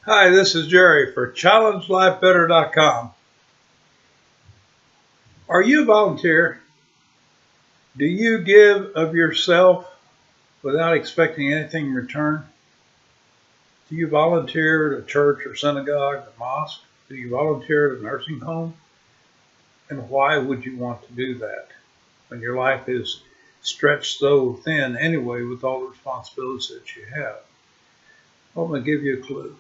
Hi, this is Jerry for ChallengeLifeBetter.com. Are you a volunteer? Do you give of yourself without expecting anything in return? Do you volunteer at a church or synagogue or mosque? Do you volunteer at a nursing home? And why would you want to do that when your life is stretched so thin anyway with all the responsibilities that you have? Well, I'm going to give you a clue.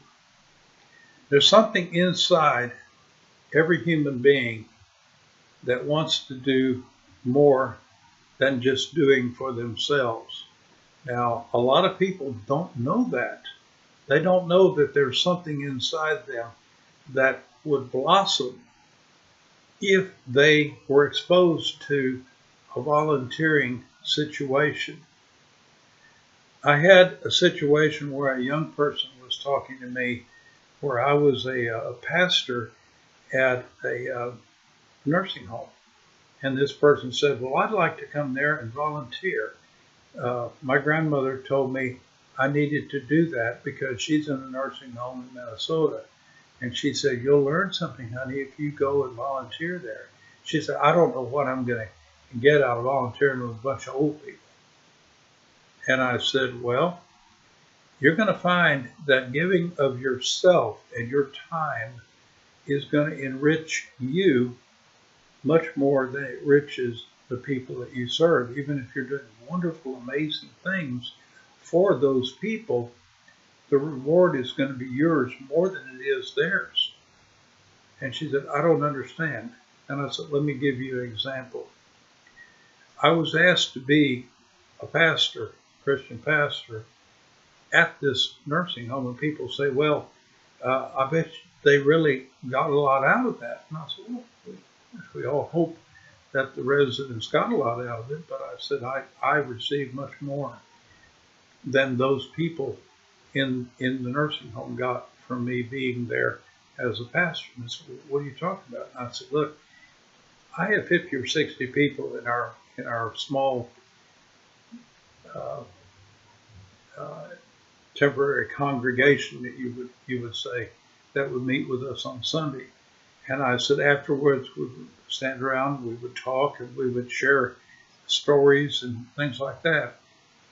There's something inside every human being that wants to do more than just doing for themselves. Now, a lot of people don't know that. They don't know that there's something inside them that would blossom if they were exposed to a volunteering situation. I had a situation where a young person was talking to me where I was a pastor at a nursing home. And this person said, well, I'd like to come there and volunteer. My grandmother told me I needed to do that because she's in a nursing home in Minnesota. And she said, you'll learn something, honey, if you go and volunteer there. She said, I don't know what I'm going to get out of volunteering with a bunch of old people. And I said, well, you're going to find that giving of yourself and your time is going to enrich you much more than it enriches the people that you serve. Even if you're doing wonderful, amazing things for those people, the reward is going to be yours more than it is theirs. And she said, I don't understand. And I said, let me give you an example. I was asked to be a pastor, Christian pastor, at this nursing home, and people say, well, I bet they really got a lot out of that. And I said, well, we all hope that the residents got a lot out of it, but I said I received much more than those people in the nursing home got from me being there as a pastor. And they said, well, what are you talking about? And I said, look, I have 50 or 60 people in our small temporary congregation that you would say that would meet with us on Sunday. And I said afterwards we would stand around, we would talk, and we would share stories and things like that.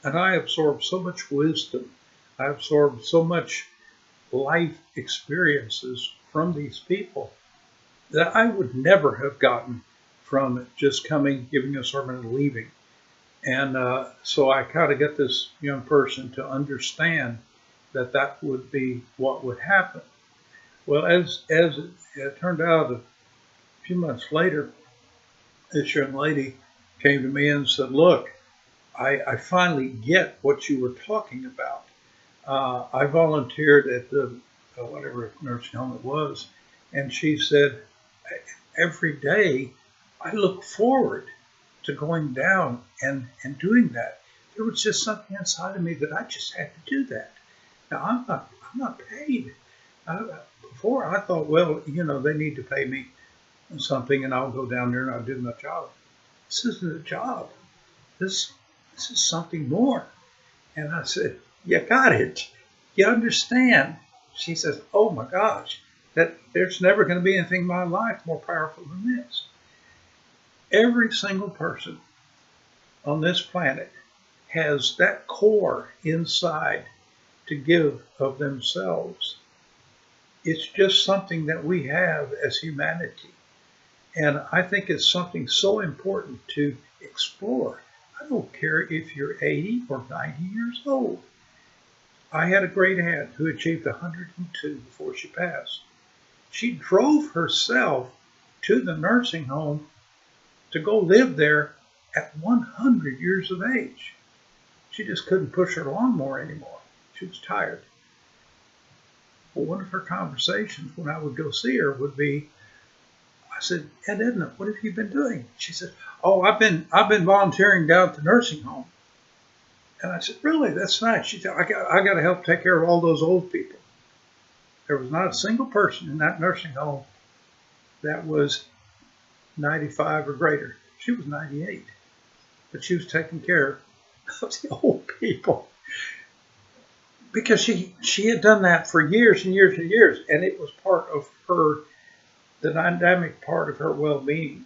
And I absorbed so much wisdom. I absorbed so much life experiences from these people that I would never have gotten from just coming, giving a sermon, and leaving. And so I kind of get this young person to understand that that would be what would happen. Well, as it turned out, a few months later, this young lady came to me and said, look, I finally get what you were talking about. I volunteered at the whatever nursing home it was, and she said, every day I look forward to going down and doing that. There was just something inside of me that I just had to do that. Now, I'm not paid. Before I thought, well, they need to pay me something and I'll go down there and I'll do my job. This isn't a job. This is something more. And I said, you got it. You understand. She says, oh my gosh, that there's never going to be anything in my life more powerful than this. Every single person on this planet has that core inside to give of themselves. It's just something that we have as humanity. And I think it's something so important to explore. I don't care if you're 80 or 90 years old. I had a great aunt who achieved 102 before she passed. She drove herself to the nursing home to go live there at 100 years of age. She just couldn't push her lawnmower anymore. She was tired. Well, one of her conversations when I would go see her would be, I said, Aunt Edna, what have you been doing? She said, oh, I've been volunteering down at the nursing home. And I said, really? That's nice. She said, I got to help take care of all those old people. There was not a single person in that nursing home that was 95 or greater. She was 98, but she was taking care of the old people. because she had done that for years and years and years, and it was part of her, the dynamic part of her well-being.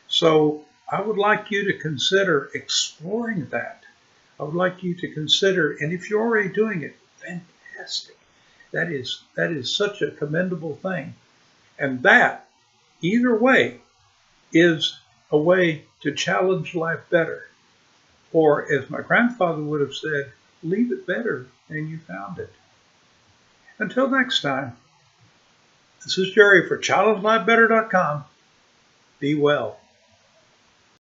So I would like you to consider exploring that. I would like you to consider, and if you're already doing it, fantastic. That is such a commendable thing. And that, either way, is a way to challenge life better. Or, as my grandfather would have said, leave it better than you found it. Until next time, this is Jerry for ChallengeLifeBetter.com. Be well.